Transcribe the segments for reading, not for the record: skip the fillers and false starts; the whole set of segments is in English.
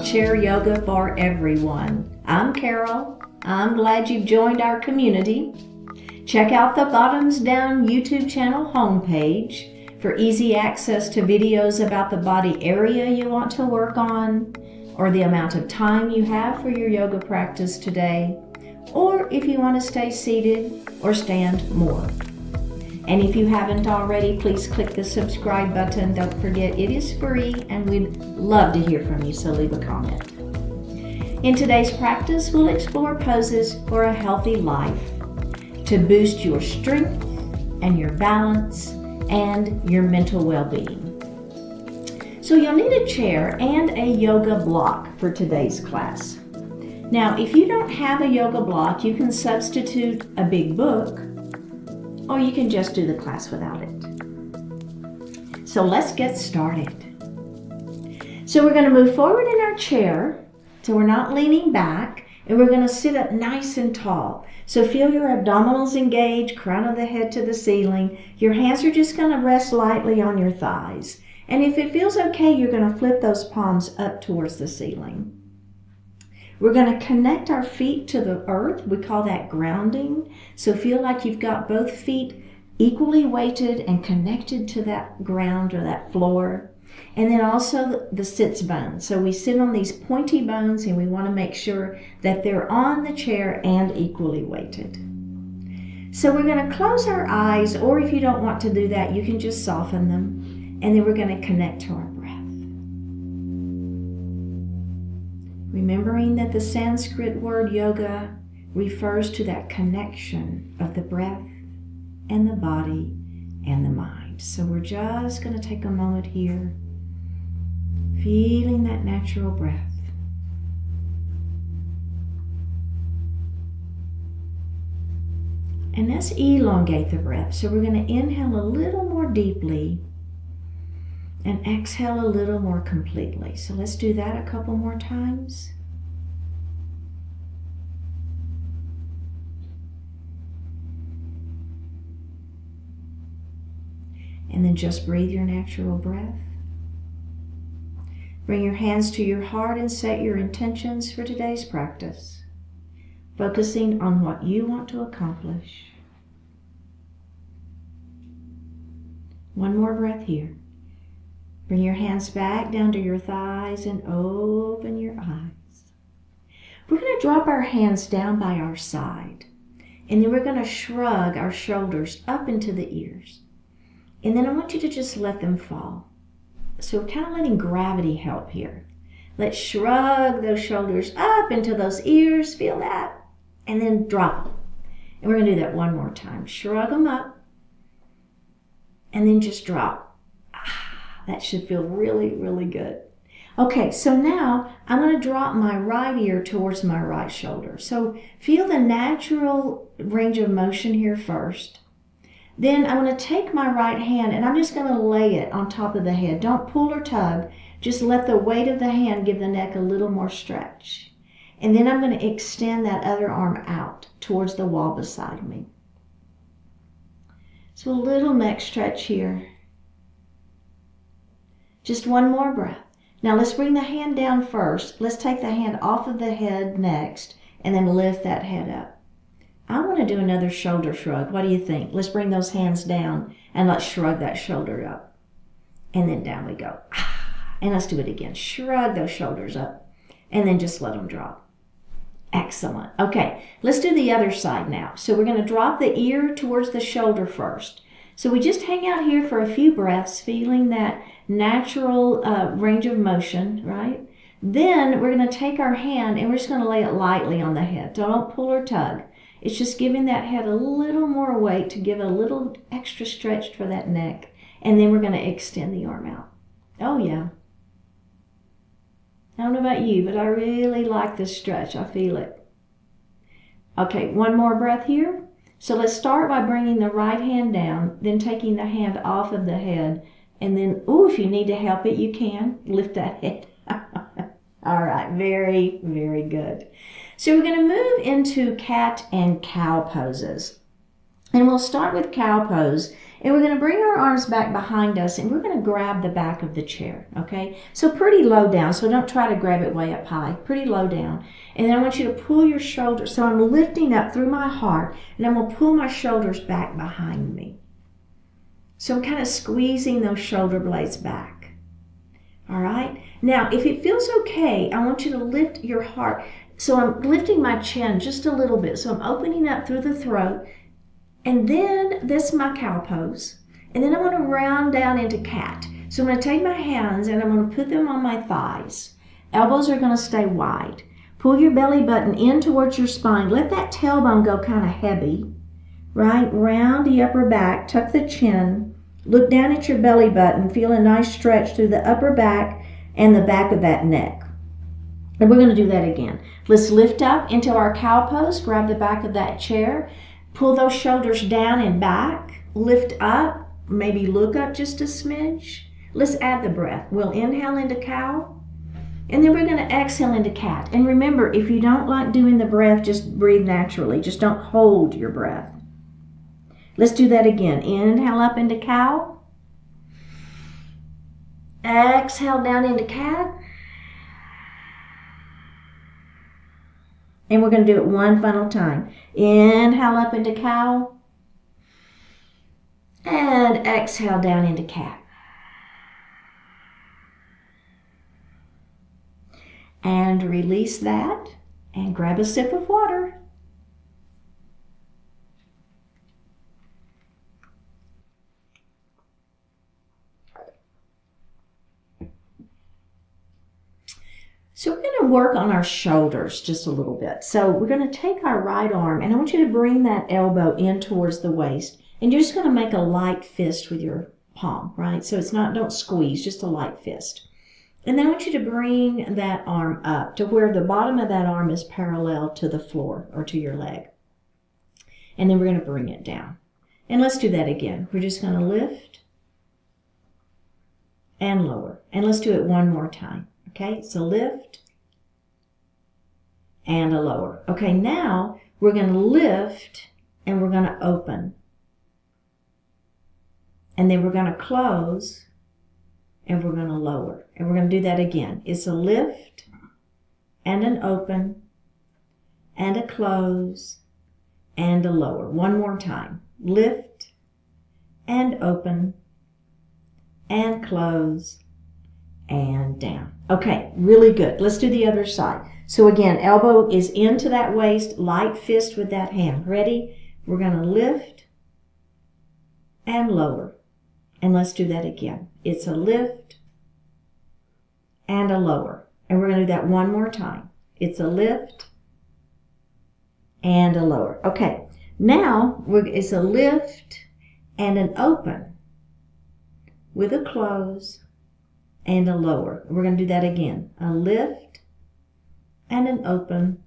Chair Yoga for Everyone. I'm Carol. I'm glad you've joined our community. Check out the Bottoms Down YouTube channel homepage for easy access to videos about the body area you want to work on, or the amount of time you have for your yoga practice today, or if you want to stay seated or stand more. And if you haven't already, please click the subscribe button. Don't forget, it is free and we'd love to hear from you, so leave a comment. In today's practice, we'll explore poses for a healthy life to boost your strength and your balance and your mental well-being. So you'll need a chair and a yoga block for today's class. Now, if you don't have a yoga block, you can substitute a big book, or you can just do the class without it. So let's get started. So we're going to move forward in our chair, so we're not leaning back, and we're going to sit up nice and tall. So feel your abdominals engaged, crown of the head to the ceiling. Your hands are just going to rest lightly on your thighs. And if it feels okay, you're going to flip those palms up towards the ceiling. We're going to connect our feet to the earth. We call that grounding. So feel like you've got both feet equally weighted and connected to that ground or that floor. And then also the sits bones. So we sit on these pointy bones and we want to make sure that they're on the chair and equally weighted. So we're going to close our eyes, or if you don't want to do that, you can just soften them. And then we're going to connect to our breath. Remembering that the Sanskrit word yoga refers to that connection of the breath and the body and the mind. So we're just going to take a moment here, feeling that natural breath. And let's elongate the breath. So we're going to inhale a little more deeply and exhale a little more completely. So let's do that a couple more times. And then just breathe your natural breath. Bring your hands to your heart and set your intentions for today's practice, focusing on what you want to accomplish. One more breath here. Bring your hands back down to your thighs and open your eyes. We're going to drop our hands down by our side, and then we're going to shrug our shoulders up into the ears. And then I want you to just let them fall. So we're kind of letting gravity help here. Let's shrug those shoulders up into those ears. Feel that? And then drop them. And we're going to do that one more time. Shrug them up. And then just drop. That should feel really, really good. Okay, so now I'm going to drop my right ear towards my right shoulder. So feel the natural range of motion here first. Then I'm going to take my right hand and I'm just going to lay it on top of the head. Don't pull or tug. Just let the weight of the hand give the neck a little more stretch. And then I'm going to extend that other arm out towards the wall beside me. So a little neck stretch here. Just one more breath. Now let's bring the hand down first. Let's take the hand off of the head next and then lift that head up. I want to do another shoulder shrug. What do you think? Let's bring those hands down and let's shrug that shoulder up. And then down we go. And let's do it again. Shrug those shoulders up and then just let them drop. Excellent. Okay, let's do the other side now. So we're going to drop the ear towards the shoulder first. So we just hang out here for a few breaths, feeling that natural range of motion, right? Then we're going to take our hand and we're just going to lay it lightly on the head. Don't pull or tug. It's just giving that head a little more weight to give a little extra stretch for that neck. And then we're going to extend the arm out. Oh yeah. I don't know about you, but I really like this stretch. I feel it. Okay, one more breath here. So let's start by bringing the right hand down, then taking the hand off of the head. And then, if you need to help it, you can. Lift that head. All right, very, very good. So we're going to move into cat and cow poses. And we'll start with cow pose. And we're going to bring our arms back behind us and we're going to grab the back of the chair, okay? So pretty low down, so don't try to grab it way up high, pretty low down. And then I want you to pull your shoulders. So I'm lifting up through my heart and I'm going to pull my shoulders back behind me. So I'm kind of squeezing those shoulder blades back. All right? Now, if it feels okay, I want you to lift your heart. So I'm lifting my chin just a little bit. So I'm opening up through the throat. And then this is my cow pose. And then I'm going to round down into cat. So I'm going to take my hands and I'm going to put them on my thighs. Elbows are going to stay wide. Pull your belly button in towards your spine. Let that tailbone go kind of heavy. Right? Round the upper back. Tuck the chin. Look down at your belly button. Feel a nice stretch through the upper back and the back of that neck. And we're going to do that again. Let's lift up into our cow pose. Grab the back of that chair. Pull those shoulders down and back. Lift up. Maybe look up just a smidge. Let's add the breath. We'll inhale into cow. And then we're going to exhale into cat. And remember, if you don't like doing the breath, just breathe naturally. Just don't hold your breath. Let's do that again. Inhale up into cow. Exhale down into cat. And we're going to do it one final time. Inhale up into cow. And exhale down into cat. And release that. And grab a sip of water. So we're going to work on our shoulders just a little bit. So we're going to take our right arm and I want you to bring that elbow in towards the waist. And you're just going to make a light fist with your palm, right? So it's not, don't squeeze, just a light fist. And then I want you to bring that arm up to where the bottom of that arm is parallel to the floor or to your leg. And then we're going to bring it down. And let's do that again. We're just going to lift and lower. And let's do it one more time. Okay, so lift and a lower. Okay, now we're going to lift and we're going to open. And then we're going to close and we're going to lower. And we're going to do that again. It's a lift and an open and a close and a lower. One more time. Lift and open and close and down. Okay, really good. Let's do the other side. So again, elbow is into that waist, light fist with that hand. Ready? We're going to lift and lower. And let's do that again. It's a lift and a lower. And we're going to do that one more time. It's a lift and a lower. Okay, now it's a lift and an open with a close and a lower. We're going to do that again. A lift and an open,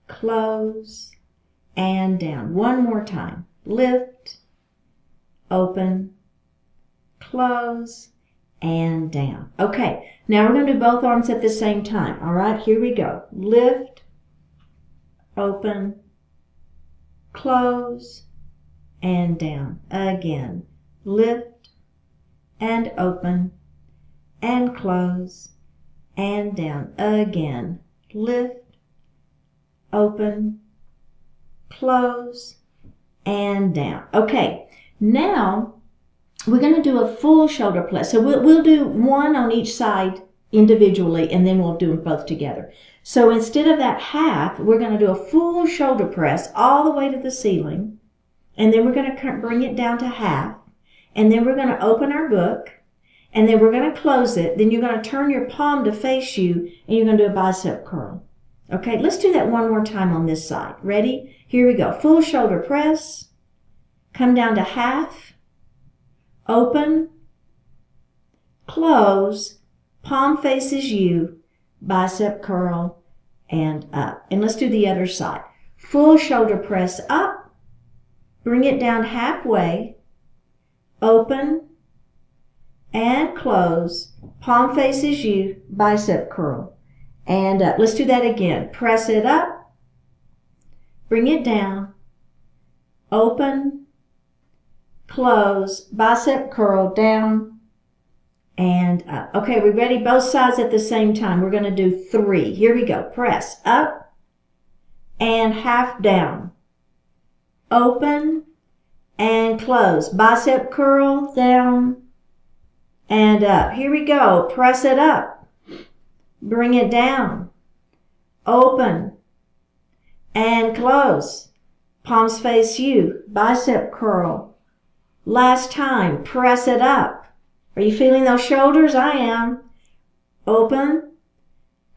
close, and down. One more time. Lift, open, close, and down. Okay, now we're going to do both arms at the same time. All right, here we go. Lift, open, close, and down. Again. Lift and open, and close, and down. Again. Lift, open, close, and down. Okay, now we're going to do a full shoulder press. So we'll do one on each side individually, and then we'll do them both together. So instead of that half, we're going to do a full shoulder press all the way to the ceiling, and then we're going to bring it down to half, and then we're going to open our book, and then we're going to close it. Then you're going to turn your palm to face you, and you're going to do a bicep curl. Okay, let's do that one more time on this side. Ready? Here we go. Full shoulder press. Come down to half. Open. Close. Palm faces you. Bicep curl. And up. And let's do the other side. Full shoulder press up. Bring it down halfway. Open. And close. Palm faces you. Bicep curl. And up. Let's do that again. Press it up. Bring it down. open, close, bicep curl, down, and up. Okay, we ready? Both sides at the same time. We're going to do 3. Here we go. Press up and half down. Open and close. Bicep curl, down and up. Here we go. Press it up. Bring it down. Open and close. Palms face you. Bicep curl. Last time. Press it up. Are you feeling those shoulders? I am. Open,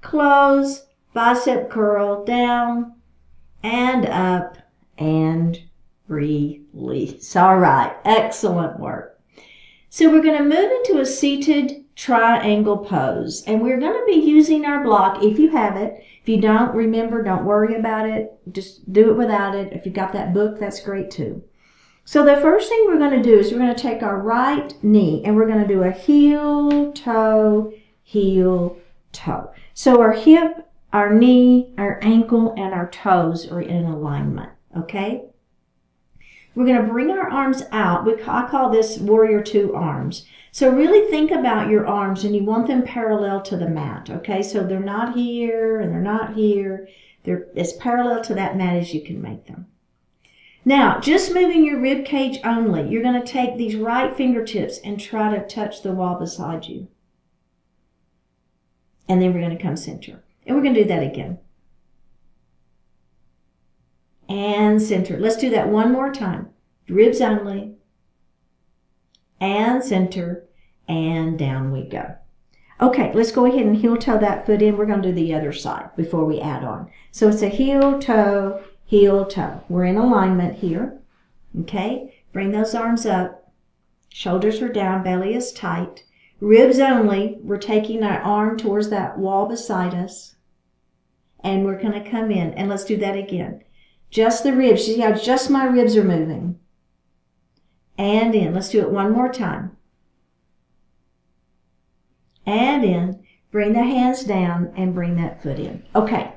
close, bicep curl, down and up, and release. All right. Excellent work. So we're going to move into a seated triangle pose, and we're going to be using our block if you have it. If you don't, remember, don't worry about it. Just do it without it. If you got that book, that's great too. So the first thing we're going to do is we're going to take our right knee and we're going to do a heel, toe, heel, toe. So our hip, our knee, our ankle, and our toes are in alignment, okay? We're going to bring our arms out. I call this warrior 2 arms. So really think about your arms, and you want them parallel to the mat, okay? So they're not here and they're not here. They're as parallel to that mat as you can make them. Now, just moving your rib cage only, you're going to take these right fingertips and try to touch the wall beside you. And then we're going to come center. And we're going to do that again. And center. Let's do that one more time. Ribs only. And center. And down we go. Okay, let's go ahead and heel toe that foot in. We're going to do the other side before we add on. So it's a heel toe, heel toe. We're in alignment here. Okay, bring those arms up. Shoulders are down, belly is tight. Ribs only. We're taking our arm towards that wall beside us. And we're going to come in. And let's do that again. Just the ribs. See how just my ribs are moving. And in. Let's do it one more time. And in. Bring the hands down and bring that foot in. Okay.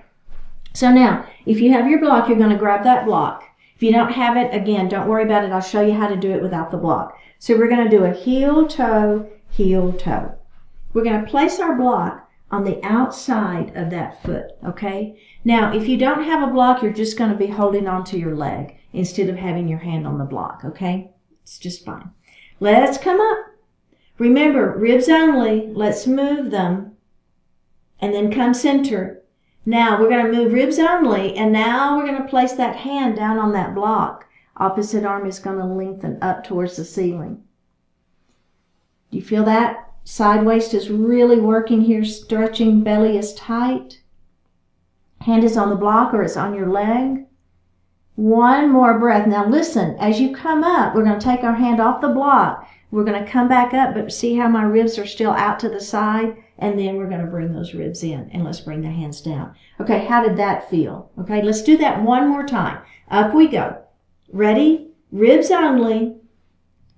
So now, if you have your block, you're going to grab that block. If you don't have it, again, don't worry about it. I'll show you how to do it without the block. So we're going to do a heel, toe, heel, toe. We're going to place our block on the outside of that foot, okay? Now, if you don't have a block, you're just going to be holding onto your leg instead of having your hand on the block, okay? It's just fine. Let's come up. Remember, ribs only. Let's move them. And then come center. Now, we're going to move ribs only, and now we're going to place that hand down on that block. Opposite arm is going to lengthen up towards the ceiling. Do you feel that? Side waist is really working here, stretching, belly is tight. Hand is on the block or it's on your leg. One more breath. Now listen, as you come up, we're going to take our hand off the block. We're going to come back up, but see how my ribs are still out to the side? And then we're going to bring those ribs in, and let's bring the hands down. Okay, how did that feel? Okay, let's do that one more time. Up we go. Ready? Ribs only.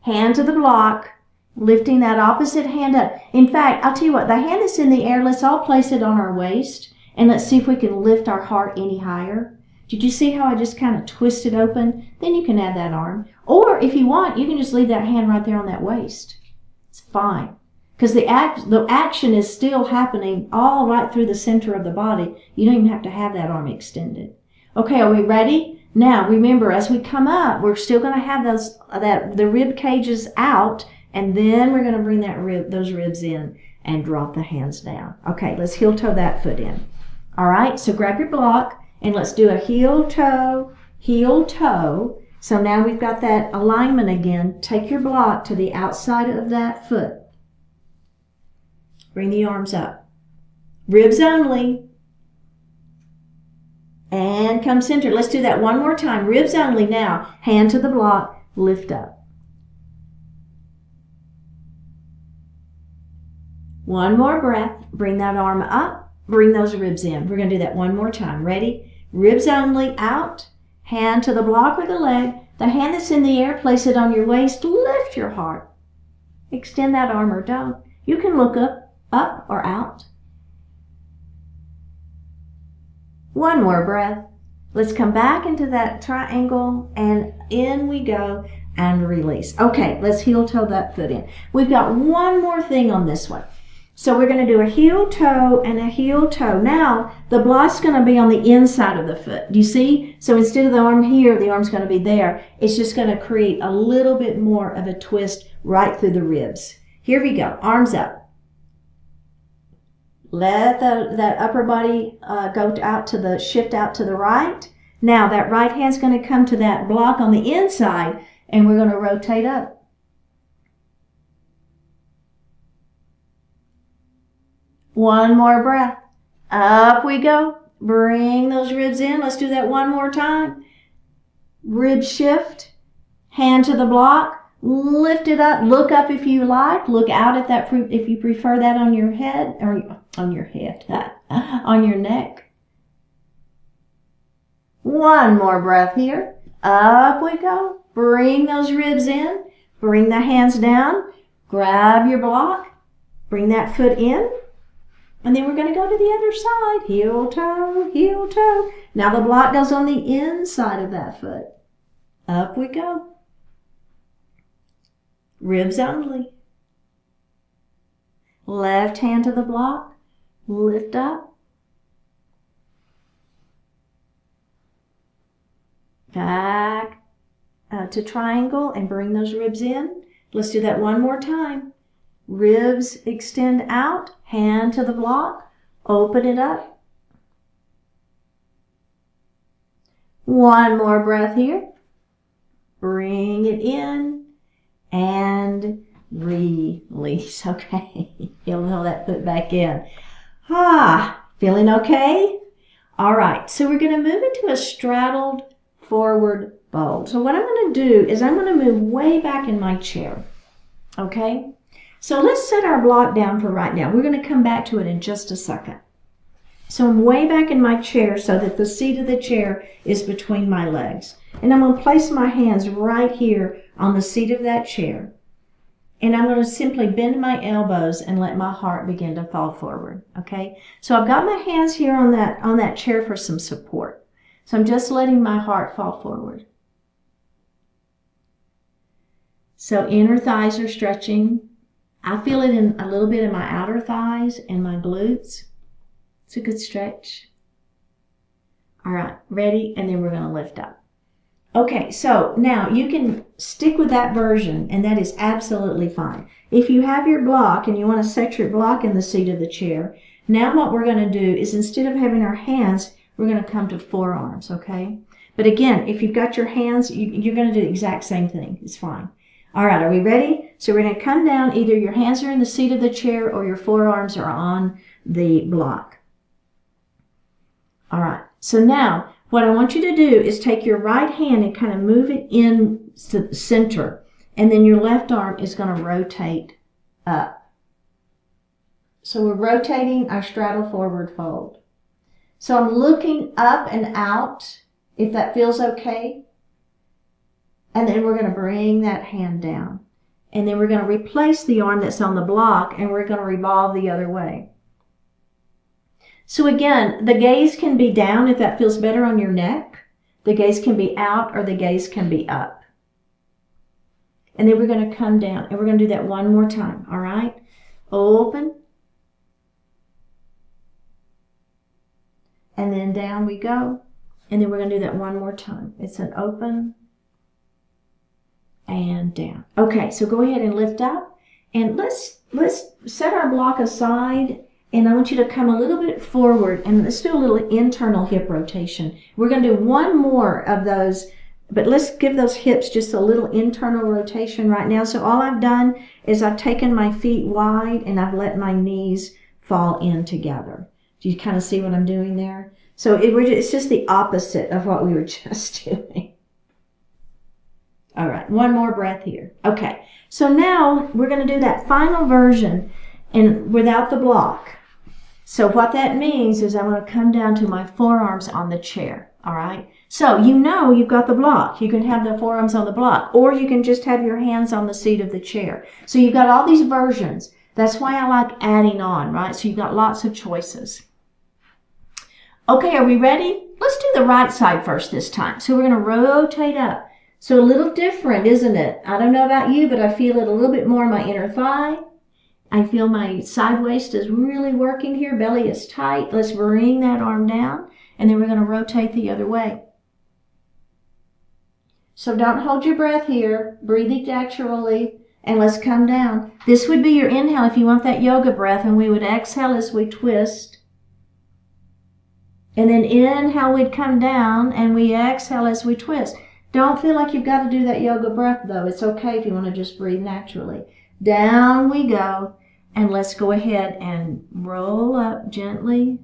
Hand to the block. Lifting that opposite hand up. In fact, I'll tell you what, the hand that's in the air, let's all place it on our waist, and let's see if we can lift our heart any higher. Did you see how I just kind of twisted open? Then you can add that arm. Or if you want, you can just leave that hand right there on that waist. It's fine. Because the action is still happening all right through the center of the body. You don't even have to have that arm extended. Okay, are we ready? Now, remember, as we come up, we're still going to have the rib cages out, and then we're going to bring those ribs in and drop the hands down. Okay, let's heel toe that foot in. All right, so grab your block, and let's do a heel toe, heel toe. So now we've got that alignment again. Take your block to the outside of that foot. Bring the arms up. Ribs only. And come center. Let's do that one more time. Ribs only now. Hand to the block. Lift up. One more breath. Bring that arm up. Bring those ribs in. We're going to do that one more time. Ready? Ribs only. Out. Hand to the block or the leg. The hand that's in the air, place it on your waist. Lift your heart. Extend that arm or don't. You can look up or out. One more breath. Let's come back into that triangle, and in we go, and release. Okay, let's heel toe that foot in. We've got one more thing on this one. So we're going to do a heel toe and a heel toe. Now, the block's going to be on the inside of the foot. Do you see? So instead of the arm here, the arm's going to be there. It's just going to create a little bit more of a twist right through the ribs. Here we go. Arms up. Let that upper body shift out to the right. Now that right hand's going to come to that block on the inside, and we're going to rotate up. One more breath. Up we go. Bring those ribs in. Let's do that one more time. Rib shift. Hand to the block. Lift it up. Look up if you like. Look out at that if you prefer that on your head or on your head, on your neck. One more breath here. Up we go. Bring those ribs in. Bring the hands down. Grab your block. Bring that foot in. And then we're going to go to the other side. Heel toe, heel toe. Now the block goes on the inside of that foot. Up we go. Ribs only. Left hand to the block. Lift up. Back to triangle and bring those ribs in. Let's do that one more time. Ribs extend out. Hand to the block. Open it up. One more breath here. Bring it in. And release. Okay. Heel that foot back in. Feeling okay? All right. So we're going to move into a straddled forward fold. So what I'm going to do is I'm going to move way back in my chair. Okay? So let's set our block down for right now. We're going to come back to it in just a second. So I'm way back in my chair so that the seat of the chair is between my legs. And I'm going to place my hands right here on the seat of that chair. And I'm going to simply bend my elbows and let my heart begin to fall forward. Okay? So I've got my hands here on that chair for some support. So I'm just letting my heart fall forward. So inner thighs are stretching. I feel it in a little bit in my outer thighs and my glutes. It's a good stretch. All right, ready? And then we're going to lift up. Okay, so now you can stick with that version, and that is absolutely fine. If you have your block and you want to set your block in the seat of the chair, now what we're going to do is instead of having our hands, we're going to come to forearms, okay? But again, if you've got your hands, you're going to do the exact same thing. It's fine. All right, are we ready? So we're going to come down. Either your hands are in the seat of the chair or your forearms are on the block. All right, so now what I want you to do is take your right hand and kind of move it in to the center, and then your left arm is going to rotate up. So we're rotating our straddle forward fold. So I'm looking up and out, if that feels okay. And then we're going to bring that hand down. And then we're going to replace the arm that's on the block, and we're going to revolve the other way. So again, the gaze can be down if that feels better on your neck. The gaze can be out, or the gaze can be up. And then we're going to come down, and we're going to do that one more time, all right? Open. And then down we go. And then we're going to do that one more time. It's an open and down. Okay, so go ahead and lift up. And let's set our block aside. And I want you to come a little bit forward, and let's do a little internal hip rotation. We're going to do one more of those, but let's give those hips just a little internal rotation right now. So all I've done is I've taken my feet wide and I've let my knees fall in together. Do you kind of see what I'm doing there? So it's just the opposite of what we were just doing. All right, one more breath here. Okay, so now we're going to do that final version and without the block. So what that means is I'm going to come down to my forearms on the chair, all right? So you know you've got the block. You can have the forearms on the block, or you can just have your hands on the seat of the chair. So you've got all these versions. That's why I like adding on, right? So you've got lots of choices. Okay, are we ready? Let's do the right side first this time. So we're going to rotate up. So a little different, isn't it? I don't know about you, but I feel it a little bit more in my inner thigh. I feel my side waist is really working here. Belly is tight. Let's bring that arm down, and then we're going to rotate the other way. So don't hold your breath here. Breathe naturally, and let's come down. This would be your inhale if you want that yoga breath, and we would exhale as we twist. And then inhale, we'd come down, and we exhale as we twist. Don't feel like you've got to do that yoga breath, though. It's okay if you want to just breathe naturally. Down we go. And let's go ahead and roll up gently.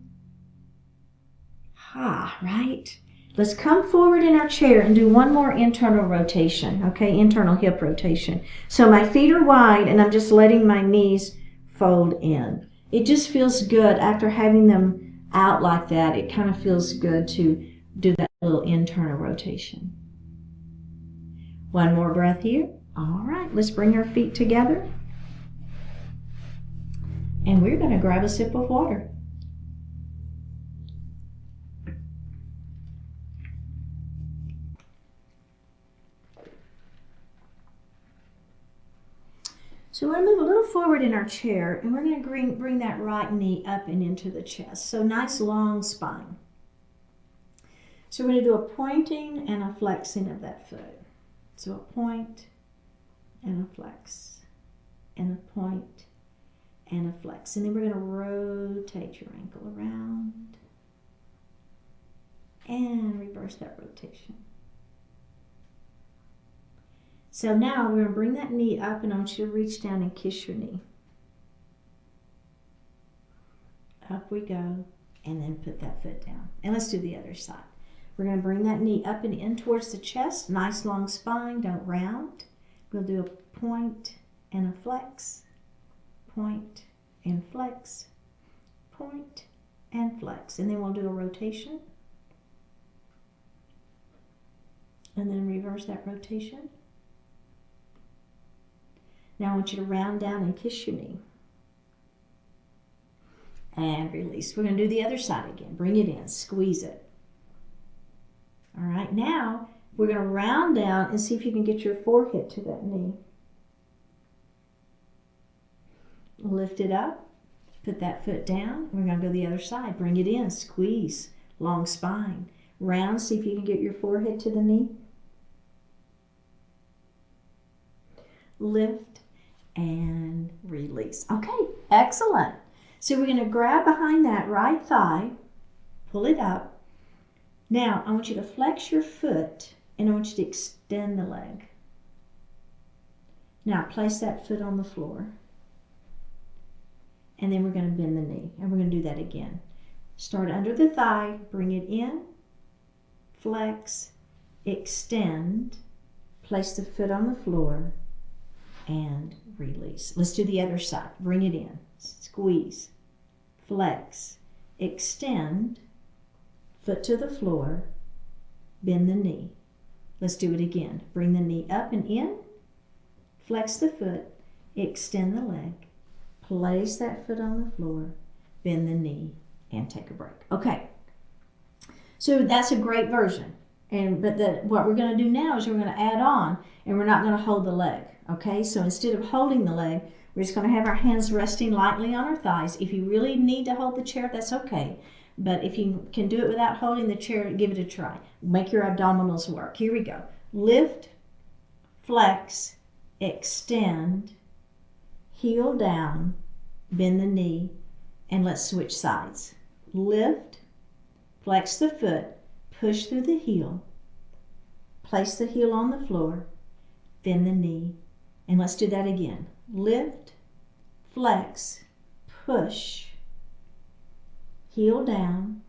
Right? Let's come forward in our chair and do one more internal rotation, okay? Internal hip rotation. So my feet are wide and I'm just letting my knees fold in. It just feels good after having them out like that. It kind of feels good to do that little internal rotation. One more breath here. All right, let's bring our feet together. And we're going to grab a sip of water. So we're going to move a little forward in our chair, and we're going to bring that right knee up and into the chest. So nice long spine. So we're going to do a pointing and a flexing of that foot. So a point and a flex, and a point and a flex. And then we're going to rotate your ankle around and reverse that rotation. So now we're going to bring that knee up, and I want you to reach down and kiss your knee. Up we go, and then put that foot down. And let's do the other side. We're going to bring that knee up and in towards the chest. Nice long spine, don't round. We'll do a point and a flex, point and flex, point and flex. And then we'll do a rotation. And then reverse that rotation. Now I want you to round down and kiss your knee. And release. We're going to do the other side again. Bring it in, squeeze it. All right, now we're going to round down and see if you can get your forehead to that knee. Lift it up, put that foot down. We're going to go the other side. Bring it in, squeeze, long spine. Round, see if you can get your forehead to the knee. Lift and release. Okay, excellent. So we're going to grab behind that right thigh, pull it up. Now, I want you to flex your foot, and I want you to extend the leg. Now, place that foot on the floor. And then we're going to bend the knee, and we're going to do that again. Start under the thigh, bring it in, flex, extend, place the foot on the floor, and release. Let's do the other side. Bring it in, squeeze, flex, extend, foot to the floor, bend the knee. Let's do it again. Bring the knee up and in, flex the foot, extend the leg, place that foot on the floor, bend the knee, and take a break. Okay, so that's a great version. But what we're going to do now is we're going to add on, and we're not going to hold the leg. Okay, so instead of holding the leg, we're just going to have our hands resting lightly on our thighs. If you really need to hold the chair, that's okay. But if you can do it without holding the chair, give it a try. Make your abdominals work. Here we go. Lift, flex, extend, heel down, bend the knee, and let's switch sides. Lift, flex the foot, push through the heel, place the heel on the floor, bend the knee, and let's do that again. Lift, flex, push, heel down,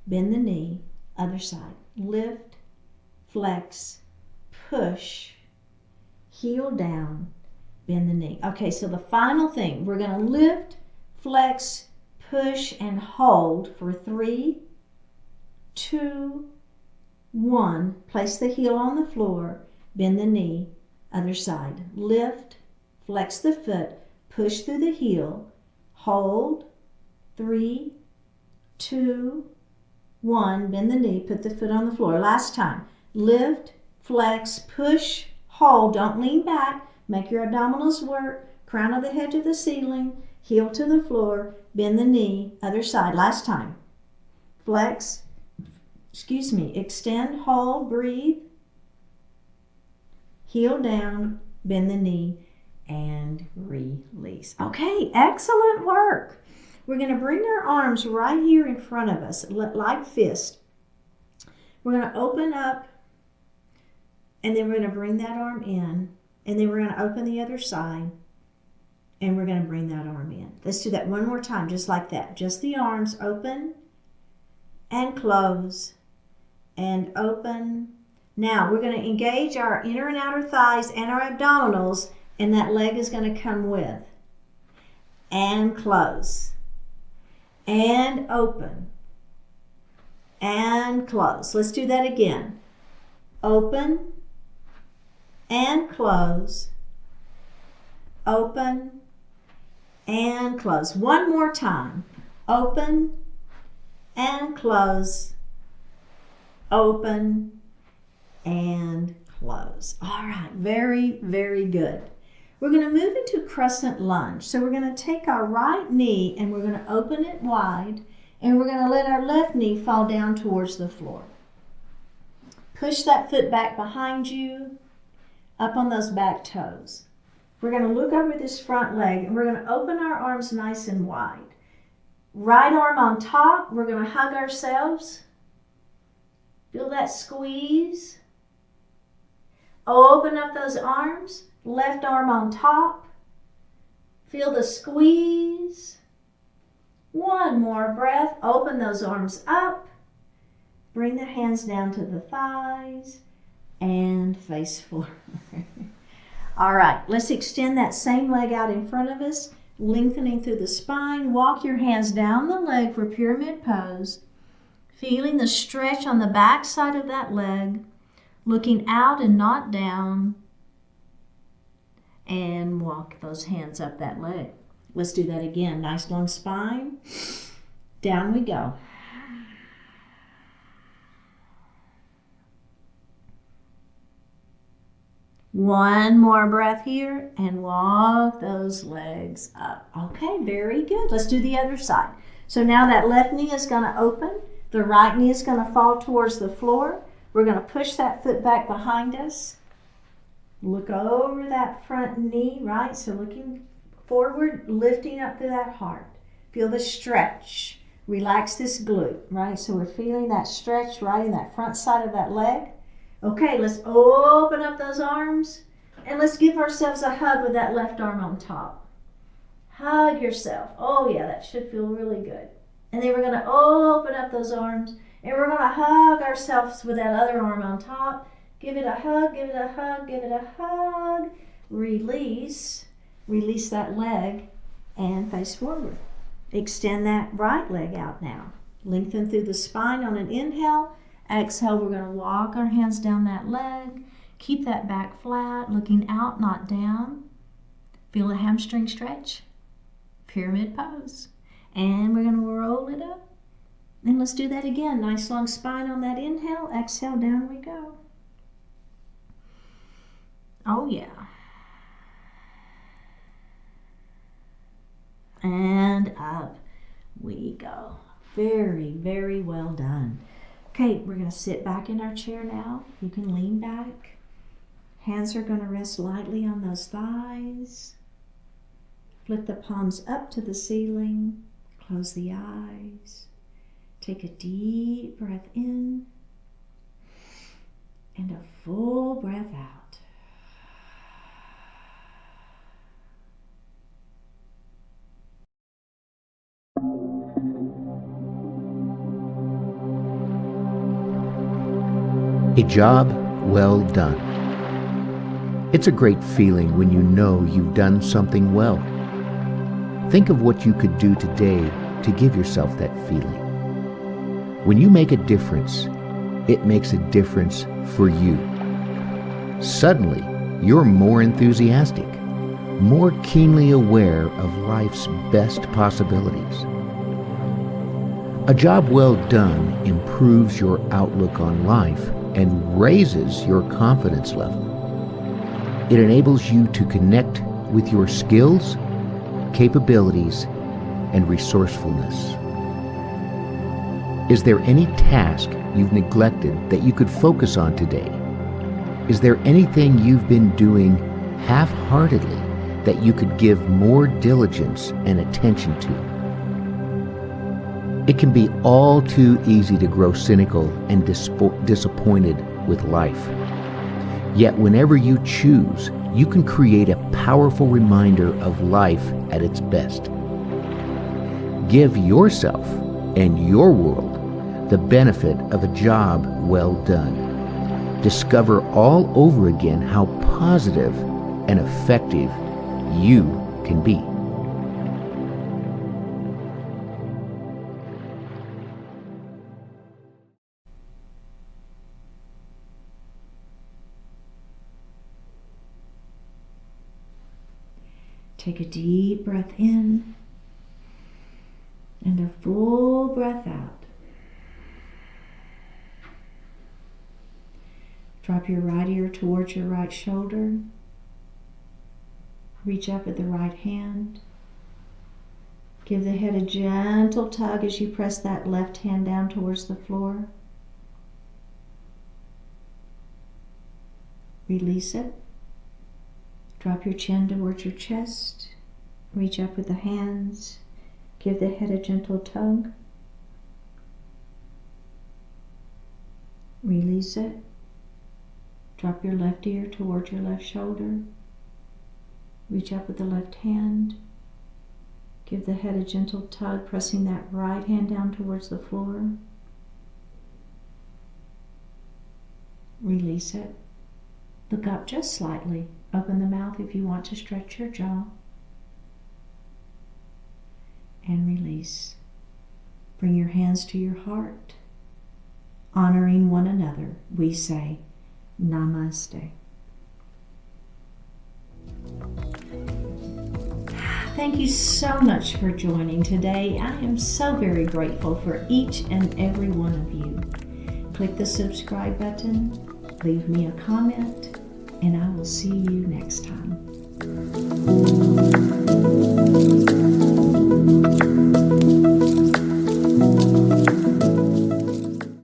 bend the knee, other side. Lift, flex, push, heel down, bend the knee. Okay, so the final thing, we're going to lift, flex, push, and hold for 3, 2, 1. Place the heel on the floor, bend the knee, other side. Lift, flex the foot, push through the heel, hold, 3, 2, 1, bend the knee, put the foot on the floor. Last time. Lift, flex, push, hold. Don't lean back. Make your abdominals work. Crown of the head to the ceiling. Heel to the floor. Bend the knee. Other side. Last time. Flex. Extend, hold, breathe. Heel down. Bend the knee. And release. Okay, excellent work. We're going to bring our arms right here in front of us, like fist. We're going to open up, and then we're going to bring that arm in, and then we're going to open the other side, and we're going to bring that arm in. Let's do that one more time, just like that. Just the arms open and close and open. Now, we're going to engage our inner and outer thighs and our abdominals, and that leg is going to come with. And close. And open. And close. Let's do that again. Open and close. Open and close. One more time. Open and close. Open and close. All right, very, very good. We're going to move into crescent lunge. So we're going to take our right knee and we're going to open it wide, and we're going to let our left knee fall down towards the floor. Push that foot back behind you, up on those back toes. We're going to look over this front leg, and we're going to open our arms nice and wide. Right arm on top, we're going to hug ourselves. Feel that squeeze. Open up those arms. Left arm on top. Feel the squeeze. One more breath. Open those arms up. Bring the hands down to the thighs and face forward. All right, let's extend that same leg out in front of us, lengthening through the spine. Walk your hands down the leg for pyramid pose, feeling the stretch on the back side of that leg, looking out and not down. And walk those hands up that leg. Let's do that again. Nice long spine. Down we go. One more breath here and walk those legs up. Okay, very good. Let's do the other side. So now that left knee is going to open. The right knee is going to fall towards the floor. We're going to push that foot back behind us. Look over that front knee, right? So looking forward, lifting up through that heart. Feel the stretch. Relax this glute, right? So we're feeling that stretch right in that front side of that leg. Okay, let's open up those arms, and let's give ourselves a hug with that left arm on top. Hug yourself. Oh yeah, that should feel really good. And then we're going to open up those arms, and we're going to hug ourselves with that other arm on top. Give it a hug, give it a hug, give it a hug. Release. Release that leg and face forward. Extend that right leg out now. Lengthen through the spine on an inhale. Exhale, we're going to walk our hands down that leg. Keep that back flat, looking out, not down. Feel a hamstring stretch. Pyramid pose. And we're going to roll it up. And let's do that again. Nice long spine on that inhale. Exhale, down we go. Oh yeah. And up we go. Very, very well done. Okay, we're going to sit back in our chair now. You can lean back. Hands are going to rest lightly on those thighs. Flip the palms up to the ceiling. Close the eyes. Take a deep breath in and a full breath out. A job well done. It's a great feeling when you know you've done something well. Think of what you could do today to give yourself that feeling. When you make a difference, it makes a difference for you. Suddenly, you're more enthusiastic, more keenly aware of life's best possibilities. A job well done improves your outlook on life and raises your confidence level. It enables you to connect with your skills, capabilities, and resourcefulness. Is there any task you've neglected that you could focus on today? Is there anything you've been doing half-heartedly that you could give more diligence and attention to? It can be all too easy to grow cynical and disappointed with life. Yet whenever you choose, you can create a powerful reminder of life at its best. Give yourself and your world the benefit of a job well done. Discover all over again how positive and effective you can be. Take a deep breath in and a full breath out. Drop your right ear towards your right shoulder. Reach up at the right hand. Give the head a gentle tug as you press that left hand down towards the floor. Release it. Drop your chin towards your chest. Reach up with the hands. Give the head a gentle tug. Release it. Drop your left ear towards your left shoulder. Reach up with the left hand. Give the head a gentle tug, pressing that right hand down towards the floor. Release it. Look up just slightly. Open the mouth if you want to stretch your jaw. And release. Bring your hands to your heart. Honoring one another, we say, Namaste. Thank you so much for joining today. I am so very grateful for each and every one of you. Click the subscribe button, leave me a comment, and I will see you next time.